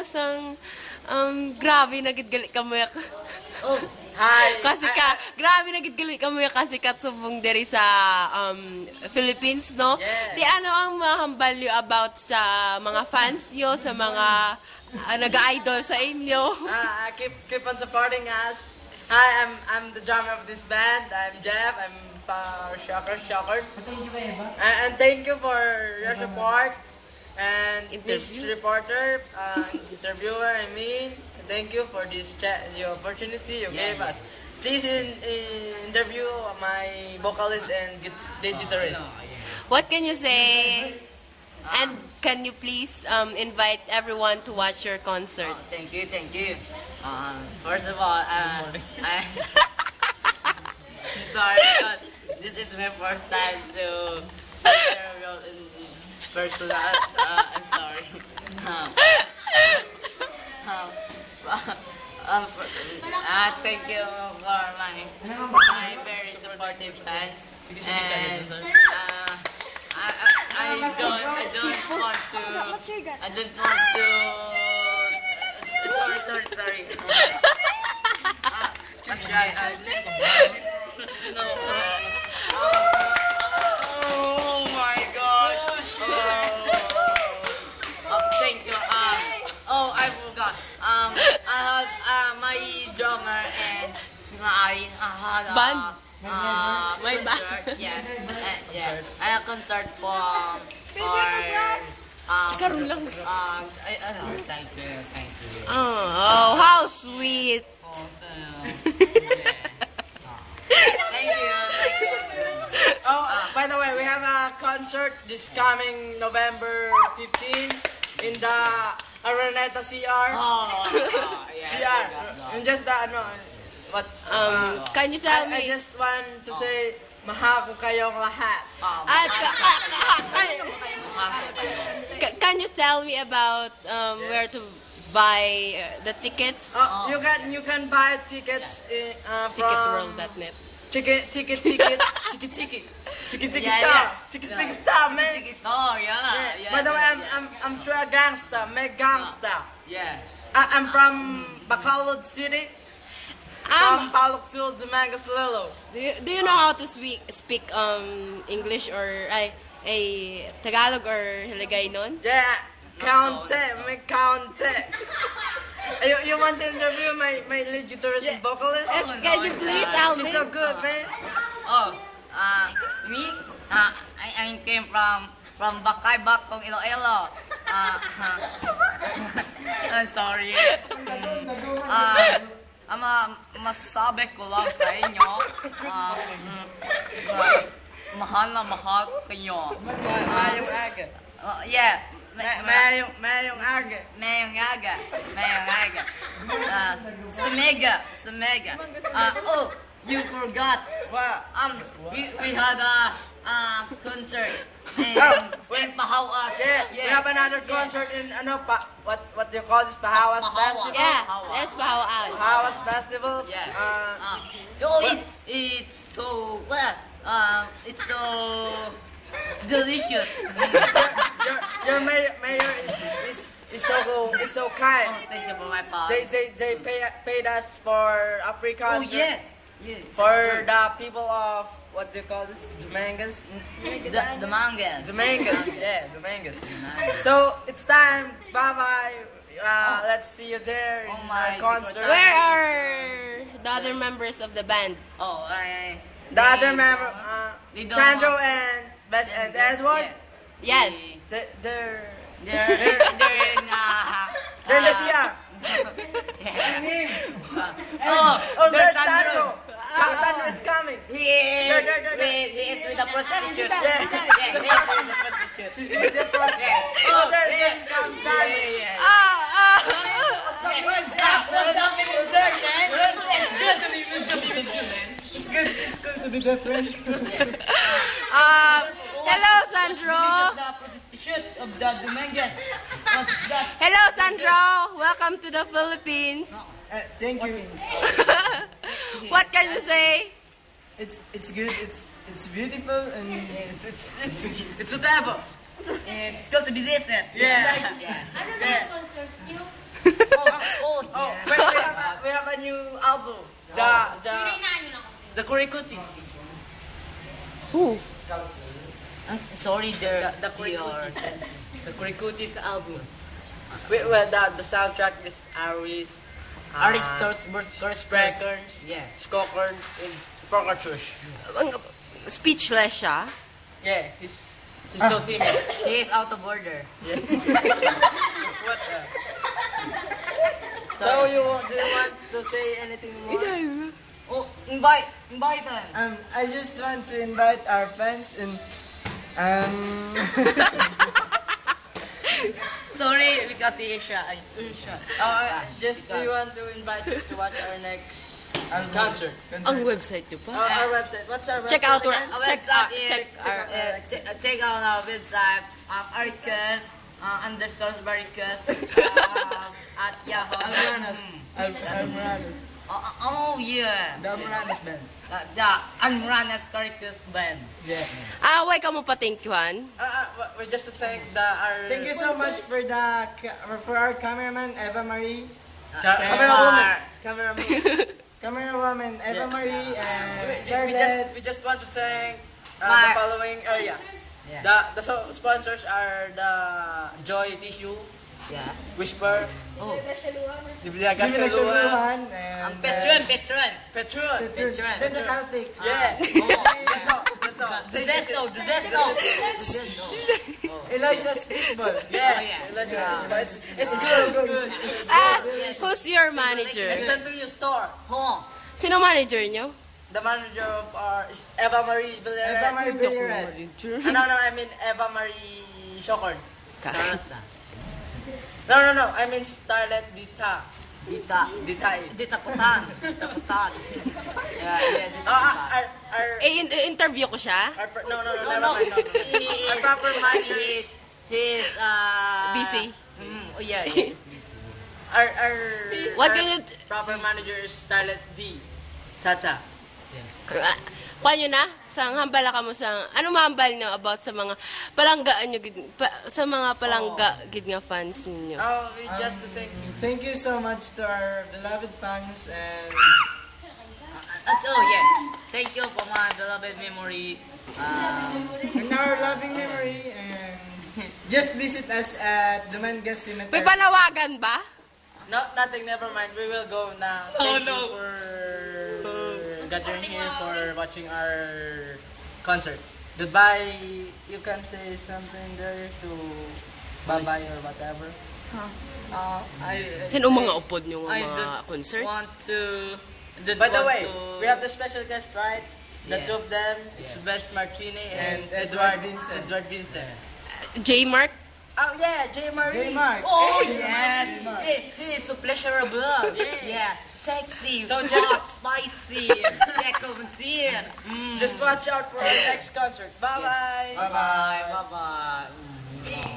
Sang grabe na gid gali ka mo yak. Oh, hi. Kasi grabe na gid gali ka mo yak kasi subong diri sa Philippines, no? Yes. Di ano ang mahambal niyo about sa mga fans niyo, sa mga nag-idol sa inyo? Keep on supporting us. Hi, I'm the drummer of this band. I'm Jeff. I'm Shocker. And thank you for your support. And this reporter, interviewer, thank you for this the opportunity you gave us. Please interview my vocalist and lead guitarist. What can you say? And can you please invite everyone to watch your concert? Thank you. First of all, sorry, but this is my first time to interview in person. I'm sorry. Thank you for my very supportive fans, and I don't want to. Sorry. No. Oh my gosh. Thank you. I forgot. I had my drummer and I had Band? My band? Yes. Yeah. I had a concert for Karoon lang. Thank you. Oh, how sweet. Thank you. Oh, by the way, we have a concert this coming November 15 in the Araneta CR. CR. And just the what? Can you tell I me? just want to say, mahal ko kayong lahat. Can you tell me about where to buy the tickets? You can buy tickets from Ticketworld.net. Ticket Star, man. Oh yeah. By the way, I'm true gangster, make gangster. Yeah. I'm from Bacolod City. From Palok Sul, Dumangas Lilo. Do you know how to speak English or Tagalog or Hiligaynon? Yeah, make You want to interview my lead guitarist and vocalist? Yes, can you please tell me? He's so good, man. Me? I came from Bakay Bakong, Iloilo. I'm sorry. Masasabi ko lang sa inyo, mahal na mahal ko kayo. Mayong aga. Yeah. Mayong aga. Mayong aga. Sumega. Oh, you forgot. We had a concert in Pahawas. Yeah, we have another concert in what do you call this? Pahawas Festival. Yeah, that's Pahawas. Pahawas Festival. Yeah. It's so it's so delicious. Your mayor is so kind. Thank you for my part. They paid us for a free concert. Oh yeah. For the people of what do you call this? Dumangas? The mangas. Dumangas, yeah, Dumangas. So it's time. Bye. Let's see you there in our concert. Where are the other members of the band? The other member, Sandro and Edward. Yes. They're They're in the CR. There's Sandro. Sandro is coming. He is with a prostitute. Yeah. He is with a prostitute. She's with the prostitute. There comes Sandro. What's up, people there, man? It's good to be their friend. Hello, Sandro. The prostitute of the Dumangas. Hello, Sandro. Welcome to the Philippines. Thank you. What can you say? It's good. It's beautiful and it's whatever. It's good to be different. Yeah. Yeah. Ano na yung sponsors niyo? new album. The Kurikutis. Who? Sorry, The Kurikutis album. Well, the soundtrack is Aris, Aris Spreckers, Yeah. Skokern, and Prokatush. Speechless siya. Yeah, he's so timid. He is out of order. Yeah. What the? So do you want to say anything more? Oh, invite them. I just want to invite our fans and Sorry, because he is shy. Just do you want to invite us to watch our next concert? Ang website niyo pa. Our website. What's our website? Check out our again? check Check out our website, Aricus, _Baricus, at Yahoo. Almoranas. Oh yeah. The Almoranas band. The Almoranas Caricus Band. Yeah. Way ka mo pa thank youhan. We just to thank our Thank you so much for for our cameraman Eva Marie, camerawoman Eva Marie and Scarlett. We just want to thank the Mark. following area. Yeah. The sponsors are the Joy Tissue, Yeah. Whisper, Oh. Dibilaga Kaluan, Pinagkaluhan Ang and Petron. Petron. Petron. Then the Caltics. Yeah. That's all. That's all. The Zesto. Eliza's Fishball. Yeah. It's good. It's good. Who's your manager? Listen to your store. Oh. Sino manager niyo? The manager of our is Eva Marie Villarreal. Eva Marie Villarreal. No, I mean Eva Marie Shokord. Sarasa. No, I mean Starlet Dita. Dita. Dita Putan. Yeah, Dita Putan. Interview ko siya. No, never No. mind. Our proper manager is He's Busy. Oh yeah. our What our can you proper manager is Starlet D. Tata. Kuha nyo na? Sang hambala ka mo sang... Ano mahambal nyo about sa mga palanggaan nyo, sa mga palangga gid nga fans ninyo? Oh, we just to thank you. Thank you so much to our beloved fans and Oh yeah. Thank you for my beloved memory. in our loving memory and just visit us at Dumangas May Cemetery. panawagan ba? Nothing, never mind. We will go now. Thank you for gathering here for watching our concert. Goodbye. You can say something there to bye-bye or whatever. Sino mga upod nyo I mga don't concert? want to. By the way, we have the special guest, right? The Yeah. two of them. It's Bess Martini and And Edward Vincent. Edward Vincent. J-Mark? Oh yeah, J. Marie. J-Mark. Oh J-Mark. yes. He is so pleasurable. Yeah. Sexy. So hot, spicy. Decommensier. Just watch out for our next concert. Bye bye. Bye-bye. Bye bye.